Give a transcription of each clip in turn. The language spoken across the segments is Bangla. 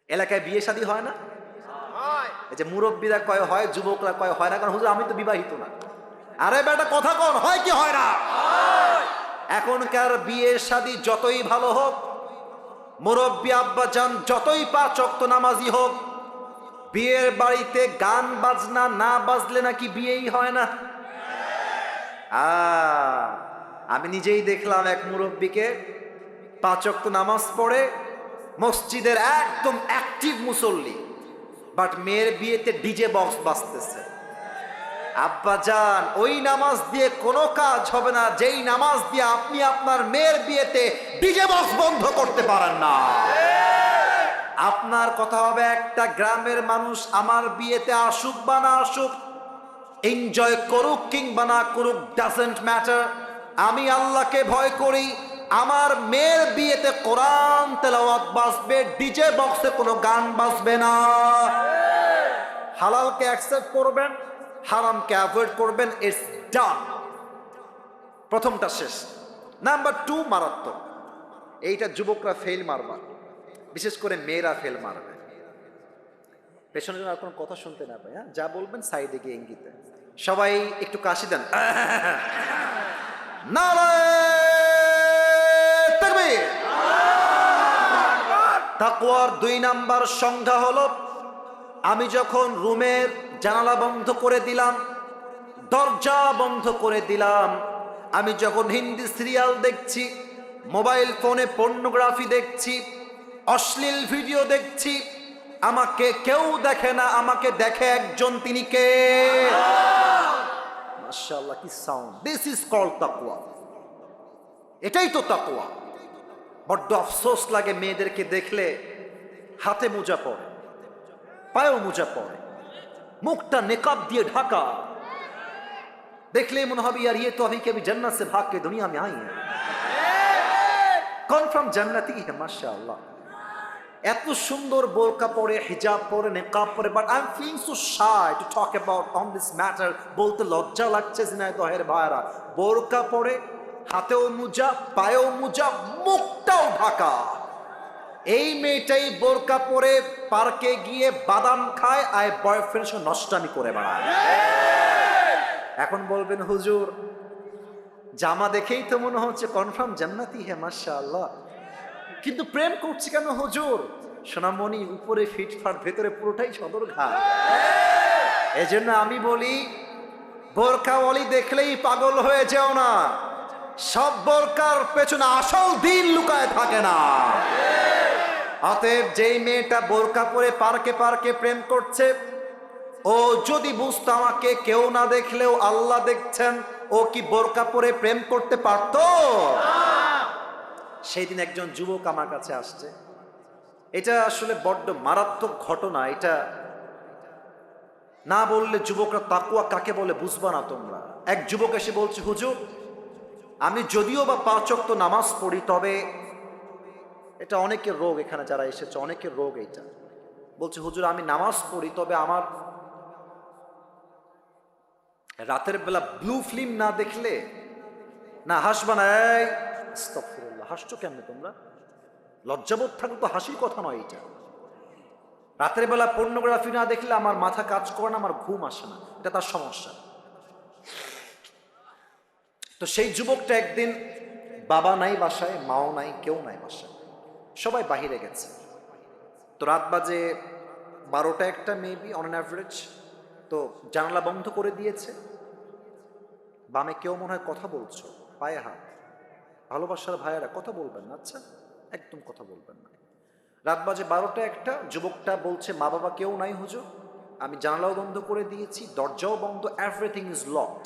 এলাকায় বিয়ে শাদী হয় না? এই যে মুরব্বীরা কয় হয়, যুবকরা কয় হয় না, কারণ হুজুর আমি তো বিবাহিত না। আরে বেটা কথা কন, হয় কি হয় না? এখনকার বিয়ে শাদী যতই ভালো হোক, মুরব্বী আব্বা জান যতই 5 ওয়াক্ত নামাজি হোক, বিয়ের বাড়িতে গান বাজনা না বাজলে নাকি বিয়েই হয় না। আমি নিজেই দেখলাম এক মুরব্বীকে 5 ওয়াক্ত নামাজ পড়ে, মসজিদের একদম অ্যাক্টিভ মুসল্লি, বাট মেয়ের বিয়েতে ডিজে বক্স বাজতেছে। আব্বা জান, ওই নামাজ দিয়ে কোনো কাজ হবে না যেই নামাজ দিয়ে আপনি আপনার মেয়ের বিয়েতে ডিজে বক্স বন্ধ করতে পারেন না। আপনার কথা হবে একটা গ্রামের মানুষ আমার বিয়েতে আসুক বা না আসুক, এনজয় করুক কিংবা না করুক, ডাজন্ট ম্যাটার। আমি আল্লাহকে ভয় করি, আমার মেয়ের বিয়েতে কোরআন তেলাওয়াত বাজবে, ডিজে বক্সে কোনো গান বাজবে না। হালালকে অ্যাকসেপ্ট করবেন, হারামকে অ্যাভয়েড করবেন, ইটস ডান। প্রথমটা শেষ। নাম্বার 2 মারাত্মক, এইটা যুবকরা ফেল মারবা, বিশেষ করে মেয়েরা ফেল মারবে। পেছনে যেন আর কোনো কথা শুনতে না পাই, হ্যাঁ, যা বলবেন সাইডে গিয়ে ইঙ্গিতে। সবাই একটু কাশি দেন। নারায়ে তাকবীর। তাকওয়ার 2 নাম্বার সংজ্ঞা হলো, আমি যখন রুমের জানালা বন্ধ করে দিলাম, দরজা বন্ধ করে দিলাম, আমি যখন হিন্দি সিরিয়াল দেখছি, মোবাইল ফোনে পর্নোগ্রাফি দেখছি, অশ্লীল ভিডিও দেখছি, আমাকে কেউ দেখে না, আমাকে দেখে একজন, তিনি কে? মাশাআল্লাহ, কি সাউন্ড! দিস ইজ কল্ড তাকওয়া। এটাই তো তাকওয়া। বড্ড আফসোস লাগে মেয়েদেরকে দেখলে হাতে মোজা পরে, পায়েও মোজা পরে, মুখটা নেকাব দিয়ে ঢাকা, দেখলে মনে হবে यार ये तो अभी के अभी जन्नत से भाग के दुनिया में आई है, कौन জান্নাতি है माशाअल्लाह। এত সুন্দর বোরকা পরে, হিজাব পরে, নেকাব পরে, but I am feeling so shy to talk about on this matter. বলতে লজ্জা লাগছে ঝিনাইদহের ভাইরা, বোরকা পরে, হাতেও মোজা, পায়েও মোজা, মুখটাও ঢাকা। এই মেয়েটাই বোরকা পরে পার্কে গিয়ে বাদাম খায় আর বয়ফ্রেন্ড সঙ্গে নষ্টামি করে বেড়ায়। এখন বলবেন হুজুর জামা দেখেই তো মনে হচ্ছে কনফার্ম জান্নাতি হ্যাঁ মাশাআল্লাহ, কিন্তু প্রেম করছি কেন হুজুর? সোনামণি, উপরে ফিটফাট, ভেতরে পুরোটাই সদরঘাট। এজন্য আমি বলি, বোরকাওয়ালি দেখলেই পাগল হয়ে যেও না, সব বোরকার পেছনে আসল দিন লুকায় থাকে না। অতএব যেই মেয়েটা বোরকা পরে পার্কে পার্কে প্রেম করছে, ও যদি বুঝতো আমাকে কেউ না দেখলেও আল্লাহ দেখছেন, ও কি বোরকা পরে প্রেম করতে পারত? সেই দিন একজন যুবক আমার কাছে আসছে, এটা আসলে বড্ড মারাত্মক ঘটনা, এটা না বললে যুবকরা তাকওয়া কাকে বলে বুঝবা না তোমরা। এক যুবক এসে বলছে, হুজুর আমি যদিও বা 5 ওয়াক্ত নামাজ পড়ি, তবে এটা অনেকের রোগ, এখানে যারা এসেছে অনেকের রোগ এইটা। বলছে হুজুর আমি নামাজ পড়ি, তবে আমার রাতের বেলা ব্লু ফিল্ম না দেখলে না হাসবা না। এই আস্তাগফিরুল্লাহ, হাসছো কেমনে তোমরা? লজ্জাবোধ থাকলে তো হাসির কথা নয় এটা। রাতের বেলা পর্নোগ্রাফি না দেখলে আমার মাথা কাজ করে না, আমার ঘুম আসে না, এটা তার সমস্যা। তো সেই যুবকটা একদিন, বাবা নাই বাসায়, মাও নাই, কেউ নাই বাসায়, সবাই বাহিরে গেছে। তো রাত বাজে 12টা-1টা মেবি অন অ্যান অ্যাভারেজ। তো জানালা বন্ধ করে দিয়েছে, বামে কেউ মনে হয় কথা বলছো, পায়ে হাত। ভালোবাসার ভাইয়েরা কথা বলবেন না, আচ্ছা একদম কথা বলবেন না। রাত বাজে 12টা-1টা, যুবকটা বলছে মা বাবা কেউ নাই হুজুর, আমি জানালাও বন্ধ করে দিয়েছি, দরজাও বন্ধ, everything is locked,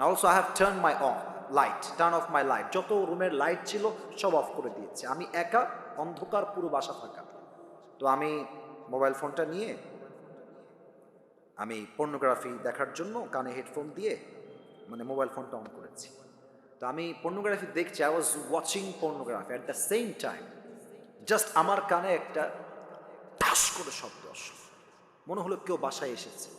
also I have turn my turn of my light, যত রুমের লাইট ছিল সব অফ করে দিয়েছি, আমি একা, অন্ধকার, পুরো বাসা ফাঁকা। তো আমি মোবাইল ফোনটা নিয়ে আমি পর্নোগ্রাফি দেখার জন্য কানে হেডফোন দিয়ে মানে মোবাইল ফোনটা অন করেছি। তো আমি পর্নোগ্রাফি দেখছি, I was watching pornography at the same time. Just আমার কানে একটা ঠাস করে শব্দ আসলো, মনে হলো কেউ বাসায় এসেছে।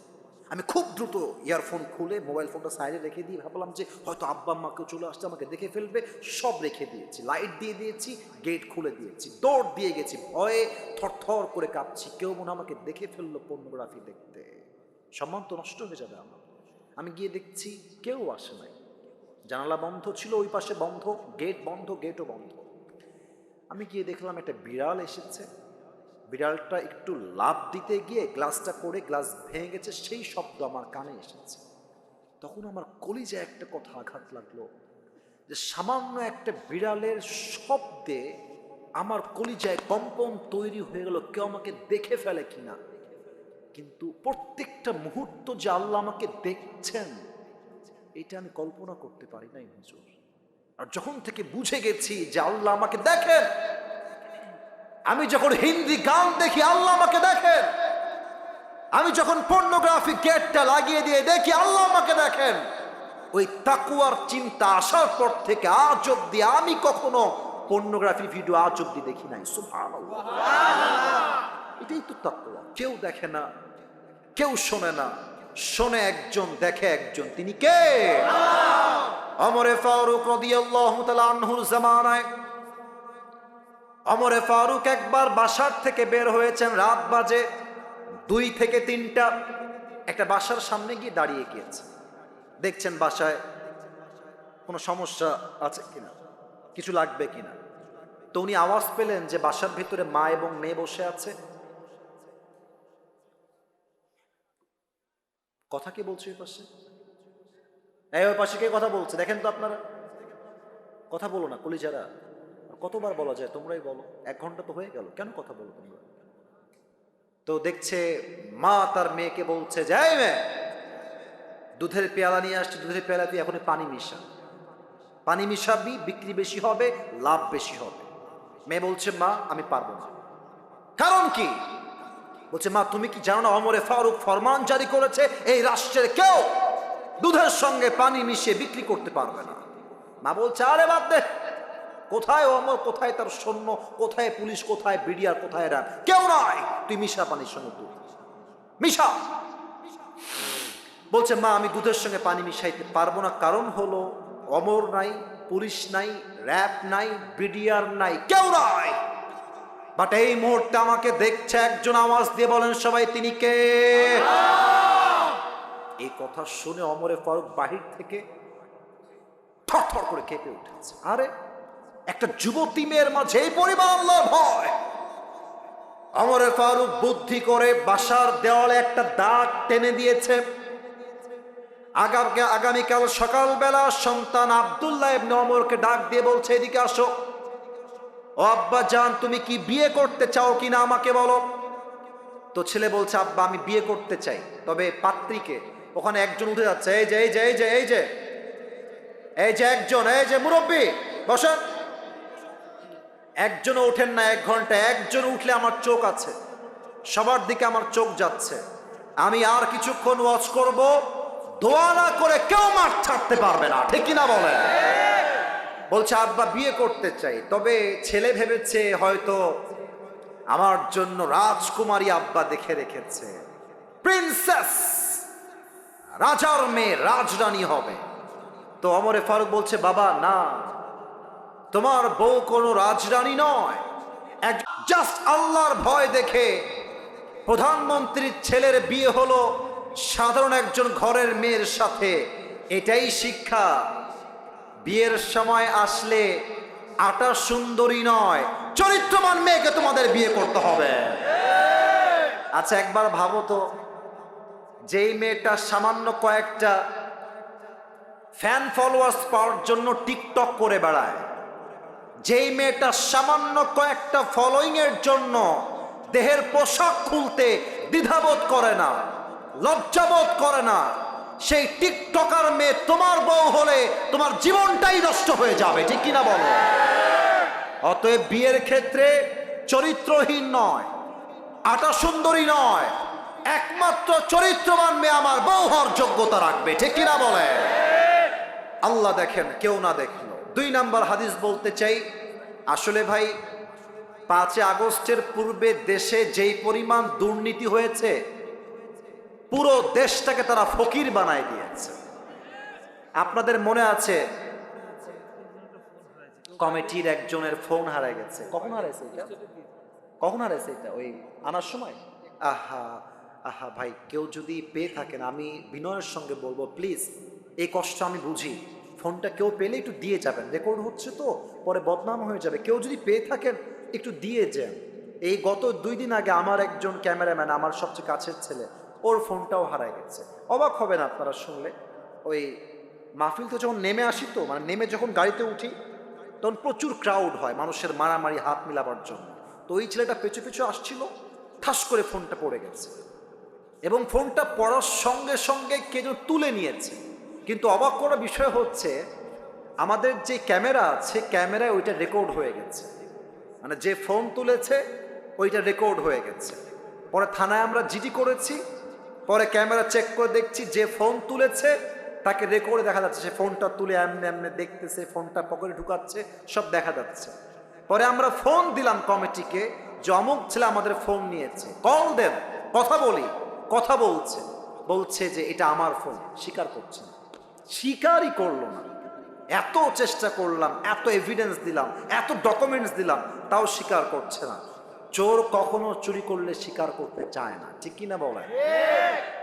আমি খুব দ্রুত ইয়ারফোন খুলে মোবাইল ফোনটা সাইডে রেখে দিয়ে ভাবলাম যে হয়তো আব্বা আম্মাকেও চলে আসছে, আমাকে দেখে ফেলবে, সব রেখে দিয়েছি, লাইট দিয়ে দিয়েছি, গেট খুলে দিয়েছি, দৌড় দিয়ে গেছি, ভয়ে থরথর করে কাঁপছি, কেউ মনে আমাকে দেখে ফেললো পর্নোগ্রাফি দেখতে, সম্মান তো নষ্ট হয়ে যাবে আমার। আমি গিয়ে দেখছি কেউ আসে নাই, জানালা বন্ধ ছিল, ওই পাশে বন্ধ, গেট বন্ধ, গেটও বন্ধ। আমি গিয়ে দেখলাম একটা বিড়াল এসেছে, বিড়ালটা একটু লাফ দিতে গিয়ে গ্লাসটা করে গ্লাস ভেঙে গেছে, সেই শব্দ আমার কানে এসেছে। তখন আমার কলিজায় একটা কথা আঘাত লাগলো যে সামান্য একটা বিড়ালের শব্দে আমার কলিজায় কম্পন তৈরি হয়ে গেল, কেউ আমাকে দেখে ফেলে কিনা। কিন্তু প্রত্যেকটা মুহূর্ত যে আল্লাহ আমাকে দেখছেন এটা আমি কল্পনা করতে পারি নাই হুজুর। আর যখন থেকে বুঝে গেছি যে আল্লাহ আমাকে দেখেন, আমি যখন হিন্দি গান দেখি আল্লাহ আমাকে দেখেন, আমি যখন পর্নোগ্রাফি গেটটা লাগিয়ে দিয়ে দেখি আল্লাহ আমাকে দেখেন, ওই তাকওয়ার চিন্তা আসার পর থেকে আজ অব্দি আমি কখনো পর্নোগ্রাফি ভিডিও আজ অব্দি দেখি নাই। সুবহানাল্লাহ, এটাই তো তাকওয়া। কেউ দেখে না, কেউ শোনে না, শোনে একজন, দেখে একজন, তিনি কে? ওমরে ফারুক রাদিয়াল্লাহু তাআলা আনহুর জামানায় ওমরে ফারুক একবার বাসার থেকে বের হয়েছেন, রাত বাজে 2 থেকে 3টা, একটা বাসার সামনে গিয়ে দাঁড়িয়ে গিয়েছে, দেখছেন বাসায় কোনো সমস্যা আছে কিনা, কিছু লাগবে কিনা। তো উনি আওয়াজ পেলেন যে বাসার ভিতরে মা এবং মেয়ে বসে আছে। কথা কে বলছে ওই পাশে? ওই পাশে কে কথা বলছে দেখেন তো আপনারা, কথা বলো না কলিজারা, কতবার বলা যায়, তোমরাই বলো, 1 ঘন্টা তো হয়ে গেল, কেন কথা বলো তোমরা? তো দেখছে মা তার মেয়েকে বলছে যে এই মেয়ে, দুধের পেয়ালা নিয়ে আসছে, দুধের পেয়ালা তুই এখন পানি মিশা, পানি মিশাবি, বিক্রি বেশি হবে, লাভ বেশি হবে। মেয়ে বলছে মা আমি পারবো না। কারণ কি? বলছে মা তুমি কি জানো না ওমরে ফারুক ফরমান জারি করেছে এই রাষ্ট্রের কেউ দুধের সঙ্গে পানি মিশিয়ে বিক্রি করতে পারবে না। মা বলছে আরে বাদ দে, কোথায় ওমর, কোথায় তার সৈন্য, কোথায় পুলিশ, কোথায় বিডিআর, কোথায় র্যাব, কেউ নাই, তুই মিশা পানির সঙ্গে দুধ মিশা। বলছে মা আমি দুধের সঙ্গে পানি মিশাইতে পারবো না, কারণ হলো ওমর নাই, পুলিশ নাই, র্যাব নাই, বিডিআর নাই, কেউ নাই, বাট এই মুহূর্তে আমাকে দেখছে একজন, আওয়াজ দিয়ে বলেন সবাই তিনি কে? এই কথা শুনে ওমরে ফারুক বাহির থেকে থরথর করে কেঁপে উঠেছে। আরে একটা যুবতী মেয়ের মাঝে এই পরিমাণ আল্লাহর ভয়! ওমরে ফারুক বুদ্ধি করে বাসার দেওয়ালে একটা দাগ টেনে দিয়েছে। আগামীকাল সকালবেলা সন্তান আব্দুল্লাহ ইবনে ওমরকে ডাক দিয়ে বলছে এদিকে আসো। ও আব্বা জান তুমি কি বিয়ে করতে চাও কিনা আমাকে বলো। তো ছেলে বলছে আব্বা আমি বিয়ে করতে চাই, তবে পাত্রীকে। ওখানে একজন উঠে যাচ্ছে, এই যে এই যে এই যে এই যে এই যে একজন, এই যে মুরব্বী বসেন। একজনও ওঠেন না 1 ঘন্টা, একজন উঠলে আমার চোখ আছে, সবার দিকে আমার চোখ যাচ্ছে। আমি আর কিছুক্ষণ ওয়াচ করব, দোয়া না করে কেউ মাঠ ছাড়তে পারবে না, ঠিক কিনা বলেন? বলছে আব্বা বিয়ে করতে চাই, তবে ছেলে ভেবেছে হয়তো আমার জন্য রাজকুমারী আব্বা দেখে রেখেছে, প্রিন্সেস, রাজার মেয়ে, রাজরানী হবে। তো ওমরে ফারুক বলছে বাবা না, তোমার বউ কোনো রাজরানী নয়, জাস্ট আল্লাহর ভয় দেখে প্রধানমন্ত্রীর ছেলের বিয়ে হলো সাধারণ একজন ঘরের মেয়ের সাথে, এটাই শিক্ষা। বিয়ের সময় আসলে আটা সুন্দরী নয়, চরিত্রবান মেয়েকে তোমাদের বিয়ে করতে হবে। আচ্ছা একবার ভাবো তো, যেই মেয়েটা সামান্য কয়েকটা ফ্যান ফলোয়ার্স পাওয়ার জন্য টিকটক করে বেড়ায়, যেই মেয়েটা সামান্য কয়েকটা ফলোইং এর জন্য দেহের পোশাক খুলতে দ্বিধাবোধ করে না, লজ্জাবোধ করে না, সেই টিকটকার মেয়ে তোমার বউ হলে তোমার জীবনটাই নষ্ট হয়ে যাবে, ঠিক কিনা বলো? অতএব বিয়ের ক্ষেত্রে চরিত্রহীন নয়, আটা সুন্দরী নয়, একমাত্র চরিত্রবান মেয়ে আমার বউ হওয়ার যোগ্যতা রাখবে, ঠিক কিনা বলে? আল্লাহ দেখেন, কেউ না দেখলো। 2 নাম্বার হাদিস বলতে চাই, আসলে ভাই 5 আগস্টের পূর্বে দেশে যেই পরিমাণ দুর্নীতি হয়েছে, পুরো দেশটাকে তারা ফকির বানায় দিয়েছে। আপনাদের মনে আছে কমিটির একজনের ফোন হারায় গেছে। কখন হারাইছে এটা? কখন হারাইছে এটা? ওই আনার সময়। আহা আহা ভাই, কেউ যদি পেয়ে থাকেন আমি বিনয়ের সঙ্গে বলবো, প্লিজ, এই কষ্ট আমি বুঝি, ফোনটা কেউ পেলে একটু দিয়ে যাবেন, রেকর্ড হচ্ছে তো পরে বদনাম হয়ে যাবে। কেউ যদি পেয়ে থাকেন একটু দিয়ে যান। এই গত 2 দিন আগে আমার একজন ক্যামেরাম্যান, আমার সবচেয়ে কাছের ছেলে, ওর ফোনটাও হারায় গেছে। অবাক হবেন আপনারা শুনলে। ওই মাহফিল তো যখন নেমে আসি, তো মানে নেমে যখন গাড়িতে উঠি তখন প্রচুর ক্রাউড হয় মানুষের মারামারি হাত মিলাবার জন্য। তো ওই ছেলেটা পেছু পেছু আসছিল, ঠাস করে ফোনটা পড়ে গেছে এবং ফোনটা পড়ার সঙ্গে সঙ্গে কে যেন তুলে নিয়েছে। কিন্তু অবাক করার বিষয় হচ্ছে আমাদের যে ক্যামেরা আছে, ক্যামেরায় ওইটা রেকর্ড হয়ে গেছে, মানে যে ফোন তুলেছে ওইটা রেকর্ড হয়ে গেছে। পরে থানায় আমরা জিডি করেছি, পরে ক্যামেরা চেক করে দেখছি যে ফোন তুলেছে তাকে রেকর্ডে দেখা যাচ্ছে, সে ফোনটা তুলে এমনি এমনি দেখতেছে, ফোনটা পকেটে ঢুকাচ্ছে, সব দেখা যাচ্ছে। পরে আমরা ফোন দিলাম কমিটিকে যে অমুক ছেলে আমাদের ফোন নিয়েছে, কল দেন, কথা বলি। কথা বলছে যে এটা আমার ফোন। স্বীকার করছে না, স্বীকারই করলো না। এত চেষ্টা করলাম, এত এভিডেন্স দিলাম, এত ডকুমেন্টস দিলাম, তাও স্বীকার করছে না। চোর কখনো চুরি করলে স্বীকার করতে চায় না, ঠিক কিনা বলেন?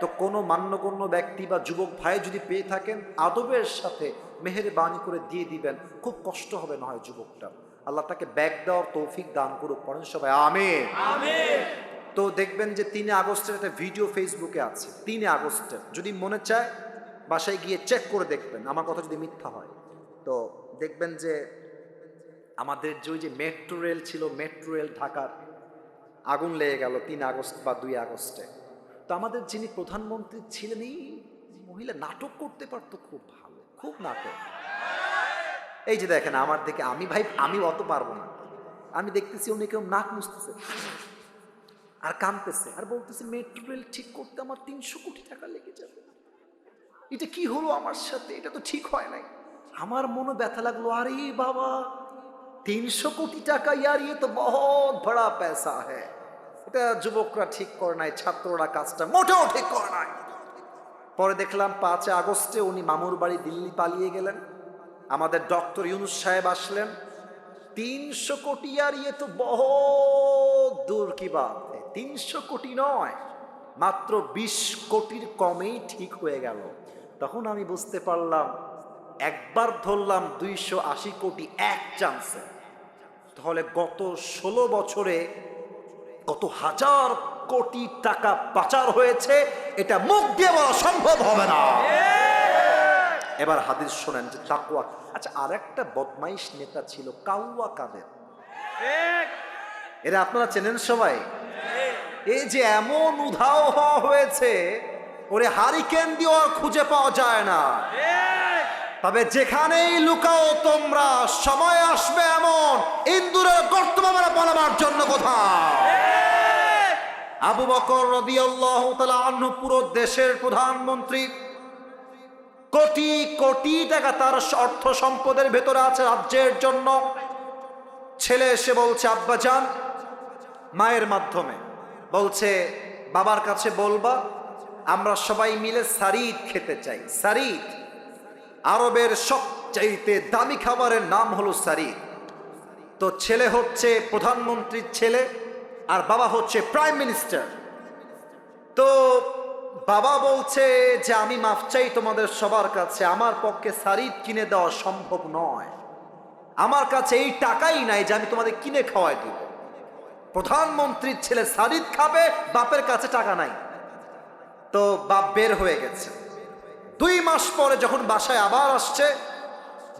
তো কোনো মান্যগণ্য ব্যক্তি বা যুবক ভাই যদি পেয়ে থাকেন, আদবের সাথে মেহেরবানি করে দিয়ে দিবেন, খুব কষ্ট হবে না হয় যুবকটা। আল্লাহ তাকে ব্যাগ দেওয়ার তৌফিক দান করুক, পড়েন সবাই আমিন। তো দেখবেন যে 3 আগস্টের একটা ভিডিও ফেসবুকে আছে। 3 আগস্টের, যদি মনে চায় বাসায় গিয়ে চেক করে দেখবেন, আমার কথা যদি মিথ্যা হয়। তো দেখবেন যে আমাদের যে মেট্রো রেল ছিল, মেট্রো রেল ঢাকার, আগুন লেগে গেল 3 আগস্ট বা 2 আগস্টে। তো আমাদের যিনি প্রধানমন্ত্রী ছিলেন, এই মহিলা নাটক করতে পারতো খুব ভালো, খুব নাটক। এই যে দেখেন আমার দিকে, আমি অত পারবো না। আমি দেখতেছি উনি কেউ নাক মুছতেছে আর কাঁদতেছে আর বলতেছে মেট্রো রেল ঠিক করতে আমার 300 কোটি টাকা লেগে যাবে। এটা কি হলো আমার সাথে? এটা তো ঠিক হয় নাই। আমার মনে ব্যথা লাগলো, আরে বাবা 300 কোটি টাকা, ইয়ার ইয়ে তো বহুত বড় পয়সা হ্যাঁ। এটা যুবকরা ঠিক করে নাই, ছাত্ররা কাজটা মোটেও ঠিক করে নাই। পরে দেখলাম 5 আগস্টে উনি মামুর বাড়ি দিল্লি পালিয়ে গেলেন। আমাদের ডক্টর ইউনূস সাহেব আসলেন। 300 কোটি আর ইয়ে তো বহুত দূর কি বাত, 300 কোটি নয়, মাত্র 20 কোটির কমেই ঠিক হয়ে গেল। তখন আমি বুঝতে পারলাম, একবার ধরলাম 280 কোটি এক চান্সে, তাহলে গত 16 বছরে কত হাজার কোটি টাকা পাচার হয়েছে, এটা মুখ দিয়ে বলা সম্ভব হবে না। এবার হাদিস শোনেন যে তাকওয়া। আচ্ছা, আর একটা বদমাইশ নেতা ছিল কাউয়া কাদের, এরা আপনারা চেনেন সবাই? এই যে এমন উধাও হওয়া হয়েছে, ওরে হারিকেন দিয়ে আর খুঁজে পাওয়া যায় না। তবে যেখানেই লুকাও তোমরা, সময় আসবে এমন ইন্দুরের গর্ত বানাবার জন্য কোথাও। আবু বকর রাদিয়াল্লাহু তাআলা আনহু পুরো দেশের প্রধানমন্ত্রী, কোটি কোটি টাকা তার অর্থ সম্পদের ভেতরে আছে রাজ্যের জন্য। ছেলে এসে বলছে আব্বাজান, মায়ের মাধ্যমে বলছে বাবার কাছে বলবা আমরা সবাই মিলে সারিদ খেতে চাই। সারিদ আরবের সবচাইতে দামি খাবারের নাম হলো সারিদ। তো ছেলে হচ্ছে প্রধানমন্ত্রীর ছেলে আর বাবা হচ্ছে প্রাইম মিনিস্টার। তো বাবা বলছে যে আমি মাফ চাই তোমাদের সবার কাছে, আমার পক্ষে সারিদ কিনে দেওয়া সম্ভব নয়, আমার কাছে এই টাকাই নাই যে আমি তোমাদের কিনে খাওয়াই দিব। প্রধানমন্ত্রীর ছেলে সারিদ খাবে, বাপের কাছে টাকা নাই। তো বাপ বের হয়ে গেছে। 2 মাস পরে যখন বাসায় আবার আসছে,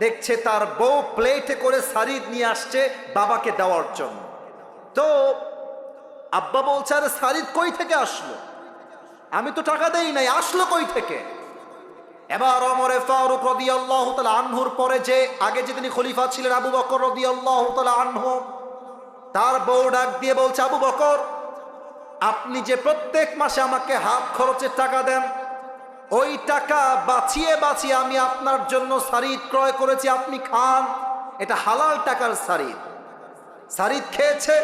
দেখছে তার বউ প্লেটে করে সারিদ নিয়ে আসছে বাবাকে দেওয়ার জন্য। তো আব্বা বলছে আরে সারিদ কই থেকে আসলো, আমি তো টাকা দেই নাই, আসলো কই থেকে? এবার ওমরে ফারুক রাদিয়াল্লাহু তাআলা আনহুর পরে যে আগে যে তিনি খলিফা ছিলেন আবু বকর রাদিয়াল্লাহু তাআলা আনহু, তার বউ ডাক দিয়ে বলছে আবু বকর, আপনি যে প্রত্যেক মাসে আমাকে হাত খরচের টাকা দেন, ওই টাকা বাঁচিয়ে বাঁচিয়ে আমি আপনার জন্য সারিদ ক্রয় করেছি, আপনি খান, এটা হালাল টাকার সারিদ। সারিদ খেয়েছে।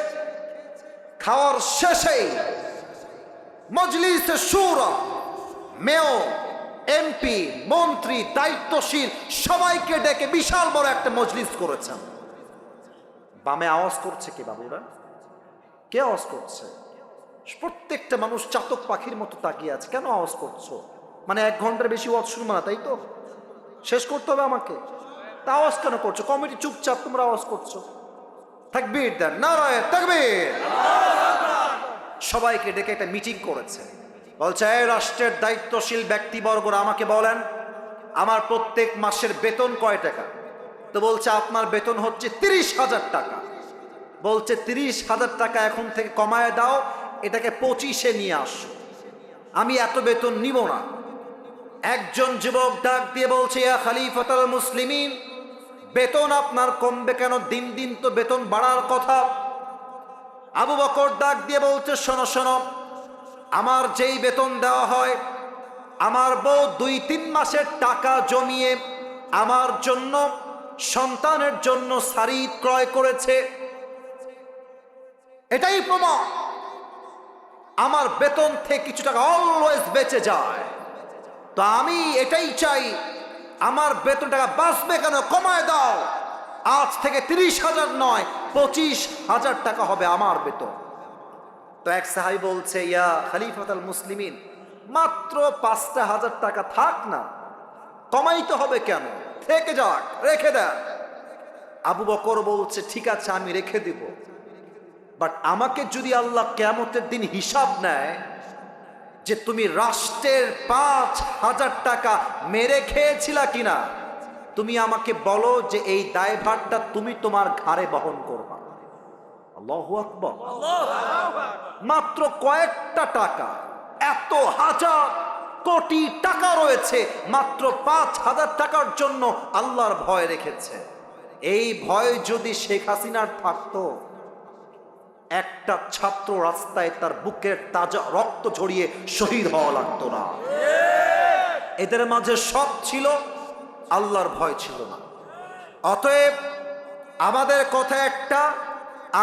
খাওয়ার শেষেই মজলিসে শুরা মেয়র, এমপি, মন্ত্রী, দায়িত্বশীল সবাইকে ডেকে বিশাল বড় একটা মজলিস করেছেন। বামে আওয়াজ করছে কে বাবুরা? কে আওয়াজ করছে? প্রত্যেকটা মানুষ চাতক পাখির মতো তাকিয়ে আছে। কেন আওয়াজ করছো? মানে 1 ঘন্টার বেশি ওয়াজ শুনবো না, তাই তো? শেষ করতে হবে আমাকে? তা আওয়াজ কেন করছো? কমিটি চুপচাপ, তোমরা আওয়াজ করছো। তাকবীর দেন, নারায়ে তাকবীর। সবাইকে ডেকে একটা মিটিং করেছে। বলছে, এই রাষ্ট্রের দায়িত্বশীল ব্যক্তিবর্গরা আমাকে বলেন, আমার প্রত্যেক মাসের বেতন কয় টাকা? তো বলছে, আপনার বেতন হচ্ছে 30,000 টাকা। বলছে, 30,000 টাকা এখন থেকে কমায় দাও, এটাকে 25-এ নিয়ে আসো। আমি এত বেতন নিব না। একজন যুবক ডাক দিয়ে বলছে, ইয়া খলিফাতুল মুসলিমিন, বেতন আপনার কমবে কেন? দিন দিন তো বেতন বাড়ার কথা। আবু বকর ডাক দিয়ে বলছে, শোনো শোনো, আমার যেই বেতন দেওয়া হয়, আমার বউ 2-3 মাসের টাকা জমিয়ে আমার জন্য, সন্তানের জন্য শাড়ি ক্রয় করেছে, এটাই প্রমাণ। আমার বেতন থেকে কিছু টাকা অলওয়েজ বেঁচে যায়। তো আমি এটাই চাই, আমার বেতন টাকা বাঁচবে কেন? কমায় দাও। আজ থেকে 30,000 নয়, 25,000 টাকা হবে আমার বেতন। তো এক সাহাবী বলছে, ইয়া খলিফাতুল মুসলিমিন, মাত্র 5,000 টাকা থাক না, কমাইতে হবে কেন? থেকে যাক, রেখে দেন। আবু বকর বলছে, ঠিক আছে আমি রেখে দিব, বাট আমাকে যদি আল্লাহ কিয়ামতের দিন হিসাব নেয় যে তুমি রাষ্ট্রের 5,000 টাকা মেরে খেয়েছিলা কিনা, তুমি আমাকে বলো যে এই দায়ভারটা তুমি তোমার ঘাড়ে বহন করবা। আল্লাহু আকবার। মাত্র কয়েকটা টাকা, এত হাজার কোটি টাকা রয়েছে, মাত্র 5,000 টাকার জন্য আল্লাহর ভয় রেখেছে। এই ভয় যদি শেখ হাসিনার থাকতো, একটা ছাত্র রাস্তায় তার বুকের তাজা রক্ত ঝরিয়ে শহীদ হওয়া লাগতো না। এদের মাঝে সব ছিল, আল্লাহর ভয় ছিল না। অতএব আমাদের কথা একটা,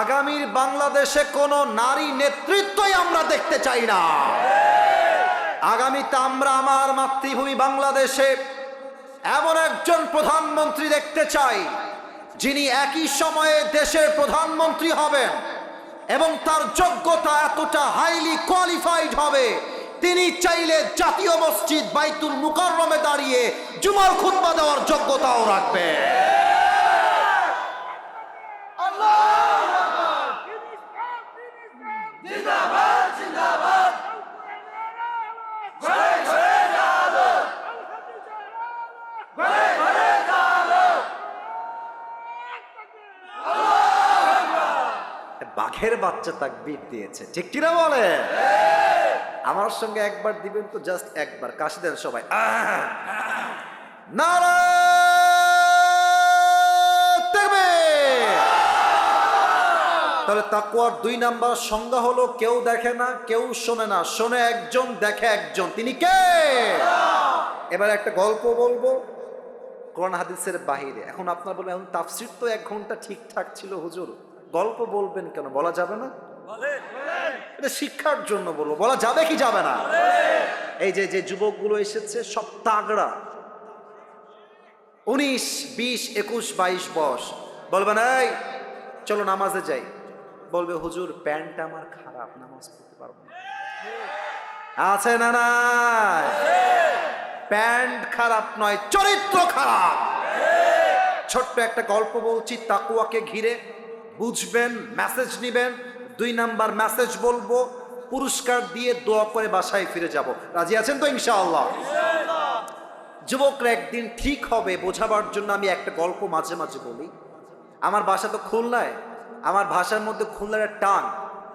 আগামীর বাংলাদেশে কোনো নারী নেতৃত্বই আমরা দেখতে চাই না। আগামীতে আমরা আমার মাতৃভূমি বাংলাদেশে এমন একজন প্রধানমন্ত্রী দেখতে চাই, যিনি একই সময়ে দেশের প্রধানমন্ত্রী হবেন এবং তার যোগ্যতা এতটা হাইলি কোয়ালিফাইড হবে, তিনি চাইলে জাতীয় মসজিদ বাইতুল মুকাররমে দাঁড়িয়ে জুমার খুতবা দেওয়ার যোগ্যতাও রাখবে। বাঘের বাচ্চা তাকবীর দিয়েছে, ঠিক কিনা বলে? আমার সঙ্গে একবার দিবেন তো, জাস্ট একবার কাশি দেন সবাই। নারায়ে তাকবীর। তাহলে তাকওয়ার 2 নাম্বার সংজ্ঞা হলো, কেউ দেখে না, কেউ শোনে না, শোনে একজন, দেখে একজন। তিনি কে? এবার একটা গল্প বলবো কোরআন হাদিসের বাহিরে। এখন আপনারা বলবেন, এখন তাফসীর তো 1 ঘন্টা ঠিকঠাক ছিল হুজুর, গল্প বলবেন কেন? বলা যাবে না? এটা শিক্ষার জন্য বলবো, বলা যাবে কি যাবে না? এই যে যে যুবকগুলো এসেছে সব তাগড়া, 19, 20, 21, 22 বয়স। বলবেন, এই চলো নামাজে যাই। বলবে, হুজুর প্যান্টটা আমার খারাপ, নামাজ পড়তে পারবো না। আছে না নাই? প্যান্ট খারাপ নয়, চরিত্র খারাপ। ছোট্ট একটা গল্প বলছি তাকওয়াকে ঘিরে, বুঝবেন, মেসেজ নিবেন। 2 নাম্বার মেসেজ বলবো, পুরস্কার দিয়ে দোয়া করে বাসায় ফিরে যাব। রাজি আছেন তো ইনশাআল্লাহ? যুবকরা একদিন ঠিক হবে বোঝাবার জন্য আমি একটা গল্প মাঝে মাঝে বলি। আমার বাসা তো খুলনায়, আমার ভাষার মধ্যে খুলনার টান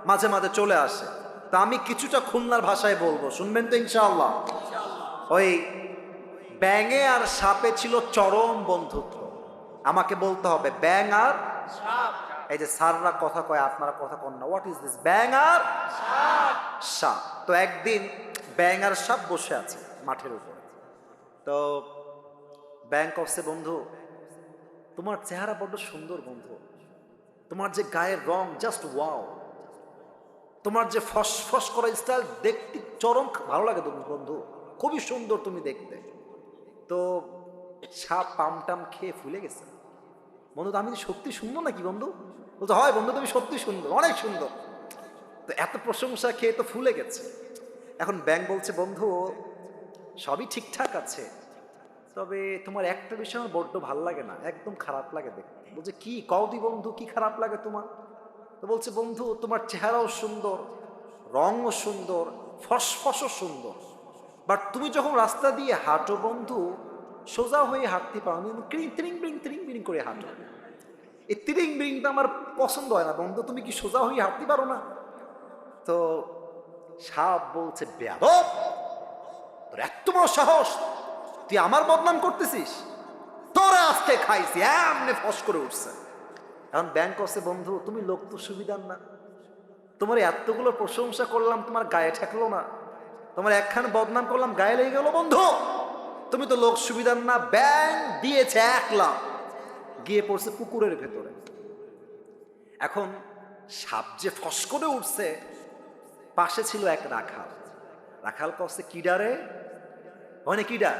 মাঝে মাঝে চলে আসে, তা আমি কিছুটা খুলনার ভাষায় বলবো, শুনবেন তো ইনশাআল্লাহ? ওই ব্যাঙে আর সাপে ছিল চরম বন্ধুত্ব। আমাকে বলতে হবে ব্যাঙ আর সাপ। এই যে স্যাররা কথা কয়, আপনারা কথা কন না। What is this? ব্যাঙ আর সাপ। তো একদিন ব্যাঙ আর সাপ বসে আছে মাঠের উপরে। তো ব্যাঙ কচ্ছে, বন্ধু তোমার চেহারা বড্ড সুন্দর বন্ধু, তোমার যে গায়ের রং জাস্ট ওয়াও, তোমার যে ফসফস করা স্টাইল দেখতে চরম ভালো লাগে বন্ধু। খুবই সুন্দর তুমি দেখতে। তো সাপ পামটাম খেয়ে ফুলে গেছে। বন্ধু, তো আমি কি সত্যি সুন্দর নাকি বন্ধু? বলছে হয় বন্ধু, তুমি সত্যি সুন্দর, অনেক সুন্দর। তো এত প্রশংসা খেয়ে তো ফুলে গেছে। এখন ব্যাঙ বলছে বন্ধু সবই ঠিকঠাক আছে, তবে তোমার একটা বিষয় আমার বড্ড ভাল লাগে না, একদম খারাপ লাগে দেখতে। বলছে কি কও দি বন্ধু, কি খারাপ লাগে তোমার? তো বলছে বন্ধু তোমার চেহারাও সুন্দর, রঙও সুন্দর, ফসফসও সুন্দর, বাট তুমি যখন রাস্তা দিয়ে হাঁটো বন্ধু, সোজা হয়ে হাঁটতে পারো না, ত্রিং বিরিং করে হাঁটো। এই ত্রিং বিরিংটা আমার পছন্দ হয় না বন্ধু, তুমি কি সোজা হয়ে হাঁটতে পারো না? তো সাপ বলছে বেয়াদব, তোর এত বড় সাহস, তুই আমার বদনাম করতেছিস, তোরা আজকে খাইছি। এমনি ফস করে উঠছে। এখন ব্যাংক করছে বন্ধু তুমি লোক তো সুবিধার না, তোমার এতগুলো প্রশংসা করলাম তোমার গায়ে ঠেকলো না, তোমার একখান বদনাম করলাম গায়ে লেগে গেল বন্ধু, তুমি তো লোক সুবিধার না। ব্যাংক দিয়েছে 1 লাখ, গিয়ে পড়ছে পুকুরের ভেতরে। এখন সাপ যে ফস করে উঠছে, পাশে ছিল এক রাখাল। রাখাল কছে কিডারে, হয় না কিডা,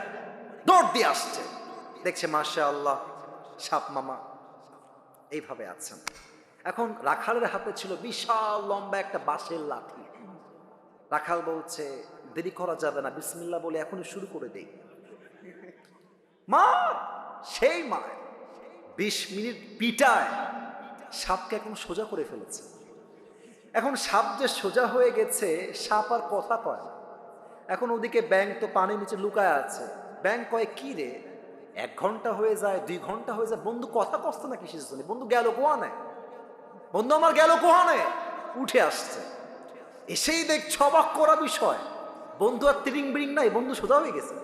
দৌড় দিয়ে আসছে, দেখছে মাশাআল্লাহ সাপ মামা এইভাবে আছেন। এখন রাখালের হাতে ছিল বিশাল লম্বা একটা বাঁশের লাঠি। রাখাল বলছে দেরি করা যাবে না, বিসমিল্লাহ বলে এখনই শুরু করে দেই। মা সেই মায় 20 মিনিট পিটায় সাপকে এখন সোজা করে ফেলেছে। এখন সাপ যে সোজা হয়ে গেছে, সাপ আর কথা কয় না। এখন ওদিকে ব্যাঙ তো পানির নিচে লুকায় আছে। ব্যাঙ কয় কি রে, 1 ঘন্টা হয়ে যায়, 2 ঘন্টা হয়ে যায়, বন্ধু কথা কষ্ট না কিসের জন্য, বন্ধু গেল কোহানে, বন্ধু আমার গেল কোহানে। উঠে আসছে, এসেই দেখছে অবাক করা বিষয়, বন্ধু আর ত্রিং বিরিং নাই, বন্ধু সোজা হয়ে গেছে।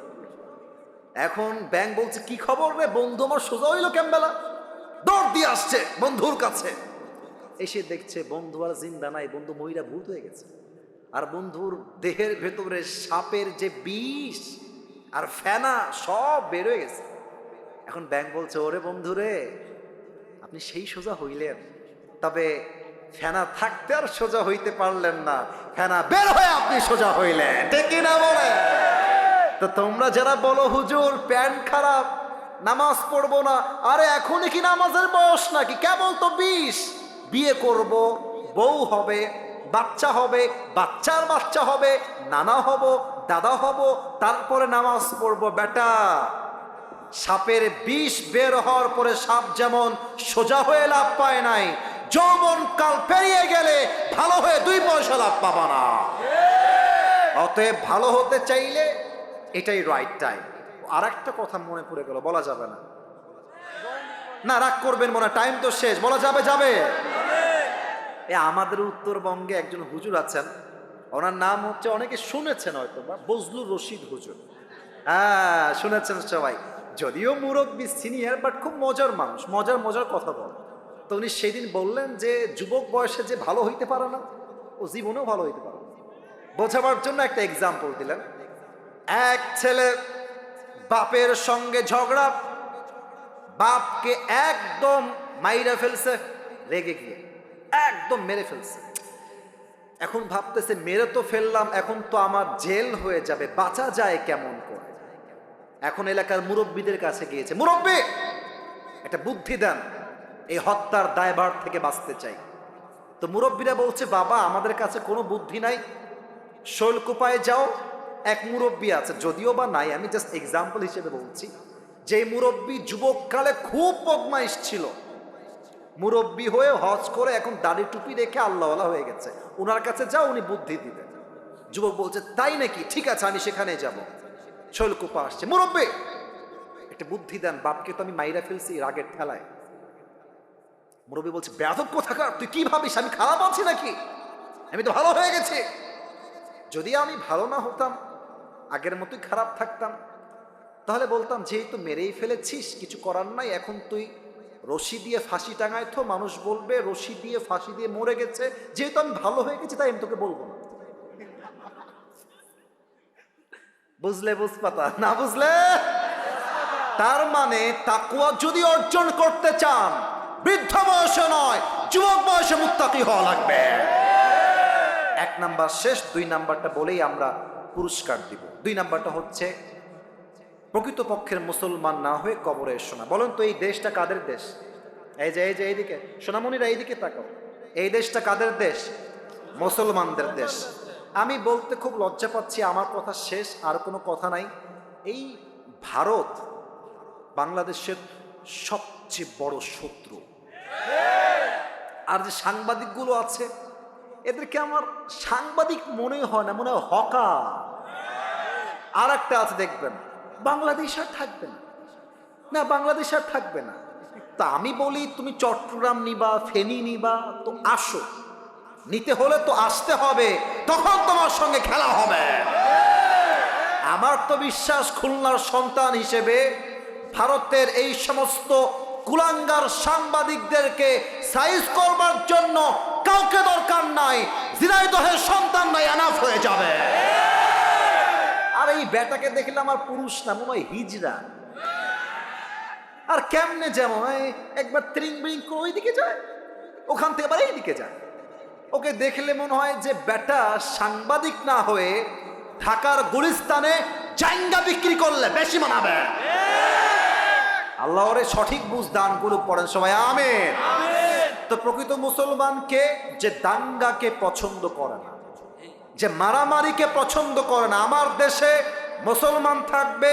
এখন ব্যাঙ বলছে কি খবর রে, বন্ধু আমার সোজা হইলো কেমবেলা? দৌড় দিয়ে আসছে বন্ধুর কাছে, এসে দেখছে বন্ধু আর জিন্দা নাই, বন্ধু মহিলা ভূত হয়ে গেছে। আর বন্ধুর দেহের ভেতরে সাপের যে বিষ আর ফেনা সব বের হয়ে গেছে। এখন ব্যাঙ বলছে ওরে বন্ধু রে, আপনি সেই সোজা হইলেন, তবে ফেনা থাকতে আর সোজা হইতে পারলেন না, ফেনা বের হয়ে আপনি সোজা হইলেন, ঠিক কিনা বলে? তো তোমরা যারা বলো হুজুর প্যান্ট খারাপ, নামাজ পড়বো না, আরে এখনই কি নামাজের বয়স নাকি? কেবল তো 20, বিয়ে করব, বউ হবে, বাচ্চা হবে, বাচ্চার বাচ্চা হবে, নানা হব, দাদা হব, তারপরে নামাজ পড়বো। বেটা সাপের বিষ বের হওয়ার পরে সাপ যেমন সোজা হয়ে লাভ পায় নাই, যৌবন কাল পেরিয়ে গেলে ভালো হয়ে 2 পয়সা লাভ পাবা না। অতএব ভালো হতে চাইলে এটাই রাইট টাইম। আর একটা কথা মনে পড়ে গেল, বলা যাবে না, না রাগ করবেন মনে, টাইম তো শেষ, বলা যাবে যাবে। আমাদের উত্তরবঙ্গে একজন হুজুর আছেন, ওনার নাম হচ্ছে, অনেকে শুনেছেন হয়তো বা, বজলুর রশিদ হুজুর। হ্যাঁ শুনেছেন সবাই, যদিও মুরব্বী সিনিয়র, বাট খুব মজার মানুষ, মজার মজার কথা বল। তো উনি সেদিন বললেন যে যুবক বয়সে যে ভালো হইতে পারে না, ও জীবনেও ভালো হইতে পারে না। বোঝাবার জন্য একটা এক্সাম্পল দিলেন। এক ছেলে বাপের সঙ্গে ঝগড়া, বাপকে একদম মাইরা ফেলছে, রেগে গিয়ে একদম মেরে ফেলছে। এখন ভাবতেছে মেরে তো ফেললাম, এখন তো আমার জেল হয়ে যাবে, বাঁচা যায় কেমন করে? এখন এলাকার মুরব্বীদের কাছে গিয়েছে, মুরব্বী একটা বুদ্ধি দেন, এই হত্যার দায়ভার থেকে বাঁচতে চাই। তো মুরব্বীরা বলছে বাবা আমাদের কাছে কোনো বুদ্ধি নাই, শৈলকুপায় যাও, এক মুরব্বী আছে, যদিও বা নাই, আমি জাস্ট এক্সাম্পল হিসেবে বলছি, যে মুরব্বী যুবককালে খুব বদমাইশ ছিল, মুরব্বী হয়ে হজ করে এখন দাড়ি টুপি রেখে আল্লাহওয়ালা হয়ে গেছে, ওনার কাছে যাও, উনি বুদ্ধি দিবেন। যুবক বলছে তাই নাকি, ঠিক আছে আমি সেখানে যাব। শৈলকুপা আসছে, মুরব্বী একটা বুদ্ধি দেন, বাপকে তো আমি মাইরা ফেলছি রাগের ঠেলায়। মুরব্বী বলছে বেয়াদব কোথাকার, তুই কি ভাবিস আমি খারাপ আছি নাকি? আমি তো ভালো হয়ে গেছি। যদি আমি ভালো না হতাম, আগের মতোই খারাপ থাকতাম, তাহলে বলতাম যেহেতু মেরেই ফেলেছিস কিছু করার নাই, এখন তুই রশি দিয়ে ফাঁসি টাঙায় তো, মানুষ বলবে রশি দিয়ে ফাঁসি দিয়ে মরে গেছে, যেহেতু আমি ভালো হয়ে গেছি তাই আমি তোকে বলবো না। বুঝলে বুঝপাতা, না বুঝলে? তার মানে তাকওয়া যদি অর্জন করতে চান, বৃদ্ধ বয়সে নয়, যুবক বয়সে মুত্তাকি হওয়া লাগবে। 1 নাম্বার শেষ, 2 নাম্বারটা বলেই আমরা পুরস্কার দিব। 2 নাম্বারটা হচ্ছে প্রকৃতপক্ষের মুসলমান না হয়ে কবরে এসো না। বলেন তো এই দেশটা কাদের দেশ? এই যে এইদিকে সোনামণিরা এইদিকে তাকাও, এই দেশটা কাদের দেশ? মুসলমানদের দেশ। আমি বলতে খুব লজ্জা পাচ্ছি, আমার কথা শেষ, আর কোনো কথা নাই। এই ভারত বাংলাদেশের সবচেয়ে বড় শত্রু। আর যে সাংবাদিকগুলো আছে এদেরকে আমার সাংবাদিক মনে হয় না, মনে হয় হকার। আর একটা আছে দেখবেন, বাংলাদেশ আর থাকবে না, না বাংলাদেশ আর থাকবে না। তা আমি বলি তুমি চট্টগ্রাম নিবা, ফেনী নিবা, তো আসো, নিতে হলে তো আসতে হবে, তখন তোমার সঙ্গে খেলা হবে। আমার তো বিশ্বাস খুলনার সন্তান হিসেবে ভারতের এই সমস্ত কুলাঙ্গার সাংবাদিকদেরকে সাইজ করবার জন্য কাউকে দরকার নাই, ঝিনাইদহের সন্তান নাই, এনাফ হয়ে যাবে। আর এই বেটাকে দেখলে আমার পুরুষ না, মনে হয় হিজড়া। আর কেমনে যেমন একবার ত্রিং বিং করে ওইদিকে যায়, ওখান থেকে আবার এইদিকে যায়। ওকে দেখলে মনে হয় যে বেটা সাংবাদিক না হয়ে ঢাকার গুলিস্তানে জাইঙ্গা বিক্রি করলে বেশি মানাবে। আল্লাহ ওরে সঠিক বুঝ দান করুক, পড়েন সবাই আমিন। তো প্রকৃত মুসলমানকে যে দাঙ্গাকে পছন্দ করে না, যে মারামারিকে পছন্দ করে না। আমার দেশে মুসলমান থাকবে,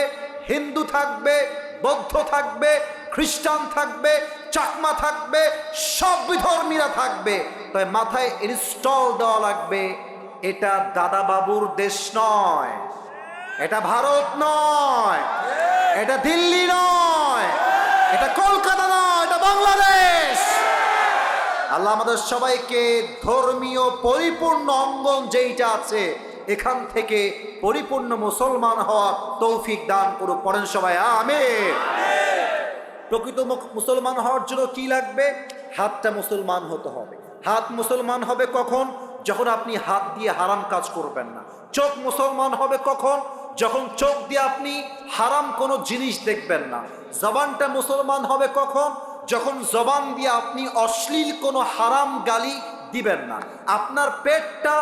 হিন্দু থাকবে, বৌদ্ধ থাকবে, খ্রিস্টান থাকবে, চাকমা থাকবে, সব বিধর্মীরা থাকবে, তাই মাথায় ইনস্টল দেওয়া লাগবে, এটা দাদা বাবুর দেশ নয়, এটা ভারত নয়, এটা দিল্লি নয়, এটা কলকাতা নয়, এটা বাংলাদেশ। আল্লাহ আমাদের সবাইকে ধর্মীয় পরিপূর্ণ অঙ্গন যেইটা আছে এখান থেকে পরিপূর্ণ মুসলমান হওয়ার তৌফিক দান করুক, পড়েন সবাই আমিন। প্রকৃত মুসলমান হওয়ার জন্য কি লাগবে? হাতটা মুসলমান হতে হবে। হাত মুসলমান হবে কখন? যখন আপনি হাত দিয়ে হারাম কাজ করবেন না। চোখ মুসলমান হবে কখন? যখন চোখ দিয়ে আপনি হারাম কোনো জিনিস দেখবেন না। জবানটা মুসলমান হবে কখন? যখন জবান দিয়ে আপনি অশ্লীল কোনো হারাম গালি দিবেন না। আপনার পেটটা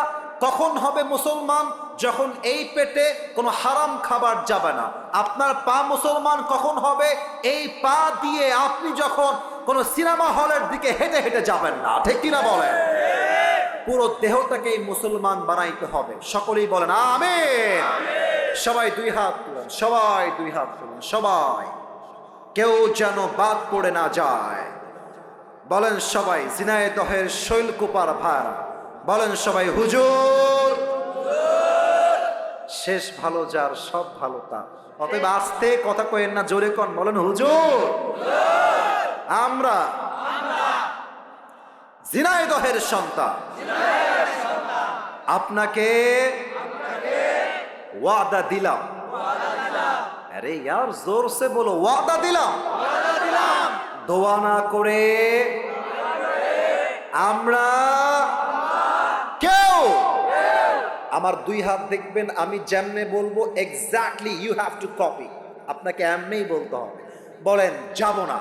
কখন হবে মুসলমান? যখন এই পেটে কোনো হারাম খাবার যাবে না। আপনার পা মুসলমান কখন হবে? এই পা দিয়ে আপনি যখন কোনো সিনেমা হলের দিকে হেঁটে হেঁটে যাবেন না, ঠিক কিনা বলেন? পুরো দেহটাকে মুসলমান বানাইতে হবে। সকলেই বলেন আমিন। সবাই 2 হাত তুলেন, সবাই 2 হাত তুলেন, সবাই, কেউ যেন বাদ পড়ে না যায়। বলেন সবাই ঝিনাইদহের শৈলকুপার ভাড়া, বলেন সবাই হুজুর। শেষ ভালো যার সব ভালো তার। অতএব আস্তে কথা কইেন না, জোরে কন, বলেন হুজুর। আমরা ঝিনাইদহের সন্তান, আপনাকে ওয়াদা দিলাম। আরে यार जोर से बोलो, ওয়াদা দিলাম। দোয়া না করে আমরা কেউ, আমার 2 হাত দেখবেন, আমি যেমনে বলবো exactly you have to copy. আপনাকে এমনিই বলতে হবে। বলেন যাব না।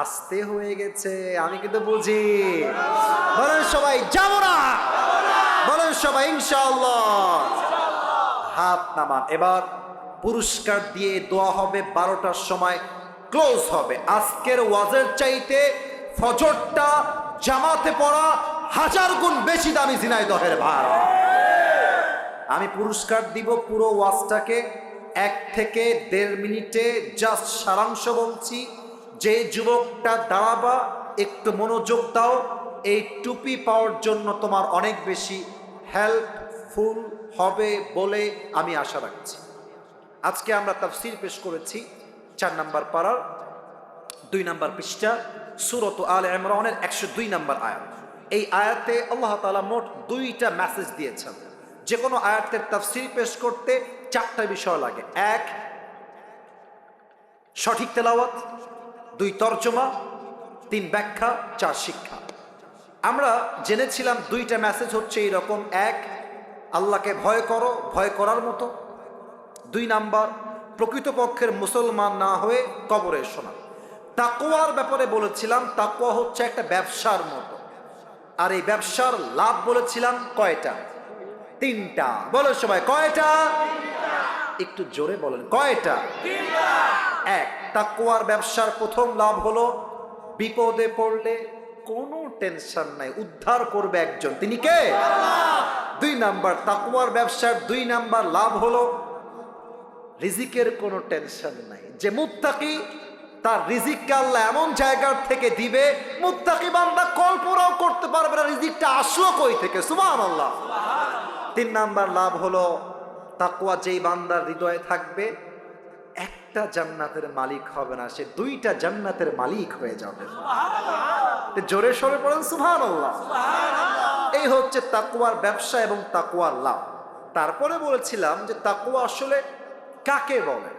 আস্তে হয়ে গেছে, আমি কিন্তু বুঝি। বলেন সবাই যাব না, বলেন সবাই ইনশাআল্লাহ। হাত নামান। এবার পুরস্কার দিয়ে দোয়া হবে, 12টার সময় ক্লোজ হবে। আজকের ওয়াজের চাইতে ফজরটা জামাতে পড়া 1000 গুণ বেশি দামি ঝিনাইদহের ভাড়া। আমি পুরস্কার দিব পুরো ওয়াজটাকে 1 থেকে 1.5 মিনিটে। জাস্ট সারাংশ বলছি। যে যুবকটা দাঁড়াবা, একটু মনোযোগ দাও, এই টুপি পাওয়ার জন্য তোমার অনেক বেশি হেল্পফুল হবে বলে আমি আশা রাখছি। আজকে আমরা তাফসীর পেশ করেছি 4 নম্বর পারার 2 নম্বর পৃষ্ঠা, সূরাত আলে ইমরানের 102 নম্বর আয়াত। এই আয়াতে আল্লাহ তাআলা মোট 2টা মেসেজ দিয়েছেন। যে কোনো আয়াতের তাফসীর পেশ করতে 4টা বিষয় লাগে। 1 সঠিক তেলাওয়াত, 2 তরজমা, 3 ব্যাখ্যা, 4 শিক্ষা। আমরা জেনেছিলাম 2টা মেসেজ হচ্ছে এইরকম। 1 আল্লাহকে ভয় করো, ভয় করার মতো। 2 নাম্বার প্রকৃতপক্ষের মুসলমান না হয়ে কবরে এসো না। তাকওয়ার ব্যাপারে বলেছিলাম, তাকওয়া হচ্ছে একটা ব্যবসার মতো। আর এই ব্যবসার লাভ বলেছিলাম কয়টা? তিনটা। বলো সবাই, কয়টা? একটু জোরে বলেন, কয়টা? এক, তাকওয়ার ব্যবসার প্রথম লাভ হলো বিপদে পড়লে কোনো টেনশন নাই, উদ্ধার করবে একজন, তিনি কে? দুই নাম্বার, তাকওয়ার ব্যবসার দুই নাম্বার লাভ হলো রিজিকের কোনো টেনশন নাই। যে মুত্তাকি তার রিজিককে আল্লাহ এমন জায়গার থেকে দিবে, মুত্তাকি বান্দা কল্পনাও করতে পারবে না রিজিকটা আসলো কই থেকে। সুবহানাল্লাহ। তিন নাম্বার লাভ হলো তাকওয়া যেই বান্দার হৃদয়ে থাকবে, একটা জান্নাতের মালিক হবে না, সে দুইটা জান্নাতের মালিক হয়ে যাবে। জোরে সরে পড়েন সুবহানাল্লাহ। এই হচ্ছে তাকওয়ার ব্যবসা এবং তাকওয়ার লাভ। তারপরে বলেছিলাম যে তাকওয়া আসলে কাকে বলে,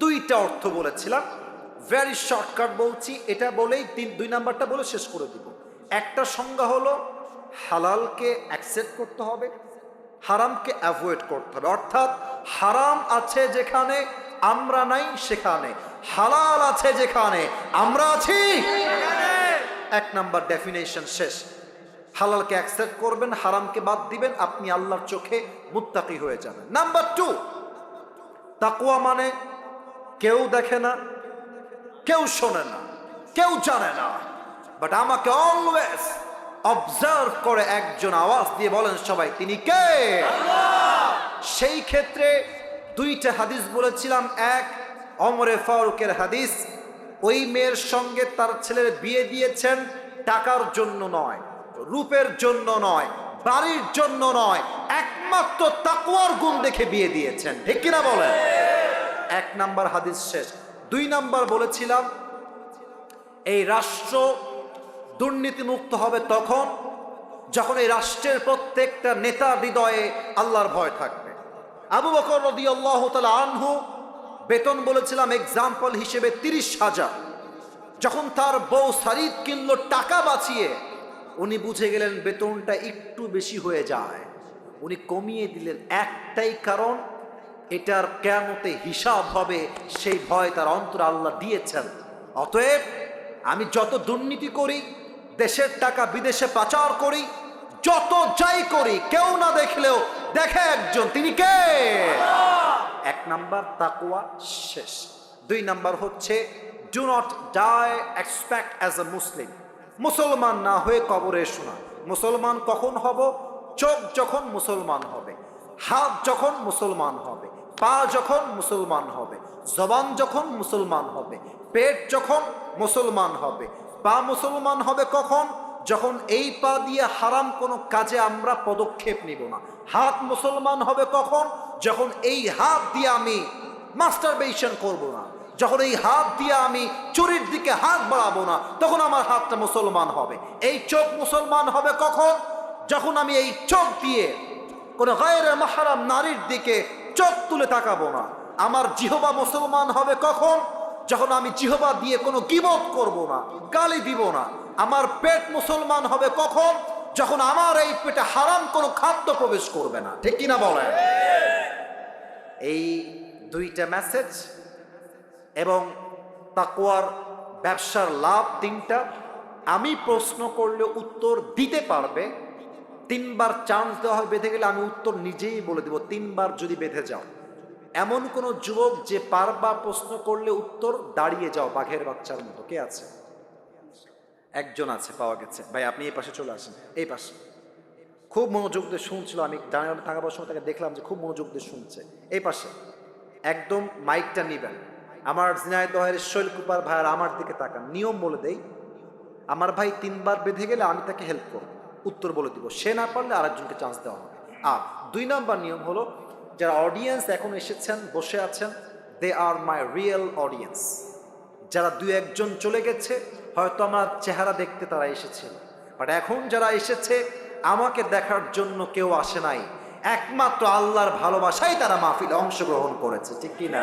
দুইটা অর্থ বলেছিলাম, ভেরি শর্টকাট বলছি, এটা বলেই দুই নাম্বারটা বলে শেষ করে দিব। একটা সংজ্ঞা হলো হালালকে অ্যাকসেপ্ট করতে হবে, হারামকে অ্যাভয়েড করতে হবে। অর্থাৎ হারাম আছে যেখানে আমরা নাই সেখানে, হালাল আছে যেখানে আমরা আছি। এক নাম্বার ডেফিনেশন শেষ। হালালকে অ্যাকসেপ্ট করবেন, হারামকে বাদ দিবেন, আপনি আল্লাহর চোখে মুত্তাকি হয়ে যাবেন। নাম্বার টু, তাকওয়া মানে কেউ দেখে না, কেউ শোনে না, কেউ জানে না, বাট আমাকে অলওয়েজ অবজার্ভ করে একজন আওয়াজ দিয়ে বলেন সবাই, তিনি কে? সেই ক্ষেত্রে দুইটা হাদিস বলেছিলাম। এক, ওমরে ফারুকের হাদিস, ওই মেয়ের সঙ্গে তার ছেলের বিয়ে দিয়েছেন টাকার জন্য নয়, রূপের জন্য নয়, বাড়ির জন্য নয়, একমাত্র তাকওয়ার গুণ দেখে বিয়ে দিয়েছেন। ঠিক কিনা বলেন? এক নাম্বার হাদিস শেষ। দুই নাম্বার বলেছিলাম এই রাষ্ট্র দুর্নীতিমুক্ত হবে তখন যখন এই রাষ্ট্রের প্রত্যেকটা নেতার হৃদয়ে আল্লাহর ভয় থাকবে। আবু বকর রাদিয়াল্লাহু তাআলা আনহু বেতন বলেছিলাম এক্সাম্পল হিসেবে 30,000। যখন তার বউ শাড়িত কিনলো টাকা বাঁচিয়ে, উনি বুঝে গেলেন বেতনটা একটু বেশি হয়ে যায়, উনি কমিয়ে দিলেন। একটাই কারণ, এটার কিয়ামতে হিসাব হবে, সেই ভয় তার অন্তরে আল্লাহ দিয়েছেন। অতএব আমি যত দুর্নীতি করি, দেশের টাকা বিদেশে পাচার করি, যত যাই করি, কেউ না দেখলেও দেখে একজন, তিনি কে? এক নাম্বার তাকওয়া শেষ। দুই নাম্বার হচ্ছে do not die expect as a Muslim. মুসলমান না হয়ে কবরে শোনা। মুসলমান কখন হব? চোখ যখন মুসলমান হবে, হাত যখন মুসলমান হবে, পা যখন মুসলমান হবে, জবান যখন মুসলমান হবে, পেট যখন মুসলমান হবে। পা মুসলমান হবে কখন? যখন এই পা দিয়ে হারাম কোনো কাজে আমরা পদক্ষেপ নিব না। হাত মুসলমান হবে কখন? যখন এই হাত দিয়ে আমি মাস্টারবেশন করব না, যখন এই হাত দিয়ে আমি চুরির দিকে হাত বাড়াবো না, তখন আমার হাতটা মুসলমান হবে। এই চোখ মুসলমান হবে কখন? যখন আমি এই চোখ দিয়ে কোনো গায়রে মাহরাম নারীর দিকে চোখ তুলে তাকাবো না। আমার জিহবা মুসলমান হবে কখন? যখন আমি জিহবা দিয়ে কোনো গীবত করব না, গালি দিব না। আমার পেট মুসলমান হবে কখন? যখন আমার এই পেটে হারাম কোনো খাদ্য প্রবেশ করবে না। ঠিক কিনা বলেন? এই দুইটা মেসেজ এবং তাকওয়ার ব্যবসার লাভ তিনটা। আমি প্রশ্ন করলে উত্তর দিতে পারবে, তিনবার চান্স দেওয়া হয়, বেঁধে গেলে আমি উত্তর নিজেই বলে দেব। তিনবার যদি বেঁধে যাও, এমন কোন যুবক যে পারবা প্রশ্ন করলে উত্তর দাঁড়িয়ে যাও বাঘের বাচ্চার মতো, কে আছে? একজন আছে, পাওয়া গেছে। ভাই আপনি এই পাশে চলে আসেন, এই পাশে। খুব মনোযোগ দিয়ে শুনছিল, আমি দাঁড়িয়ে থাকার সময় তাকে দেখলাম যে খুব মনোযোগ দিয়ে শুনছে। এই পাশে একদম মাইকটা নিবেন। আমার ঝিনাইদহের শৈলকুপার ভাইয়ার আমার দিকে তাকান। নিয়ম বলে দেই, আমার ভাই তিনবার বেঁধে গেলে আমি তাকে হেল্প করব, উত্তর বলে দিব। সে না পারলে আরেকজনকে চান্স দেওয়া হবে। আর দুই নম্বর নিয়ম হলো, যারা অডিয়েন্স এখন এসেছেন, বসে আছেন, দে আর মাই রিয়েল অডিয়েন্স। যারা দুই একজন চলে গেছে, হয়তো আমার চেহারা দেখতে তারা এসেছিল, বাট এখন যারা এসেছে আমাকে দেখার জন্য কেউ আসে নাই, একমাত্র আল্লাহর ভালোবাসায় তারা মাহফিলে অংশগ্রহণ করেছে। ঠিক কিনা?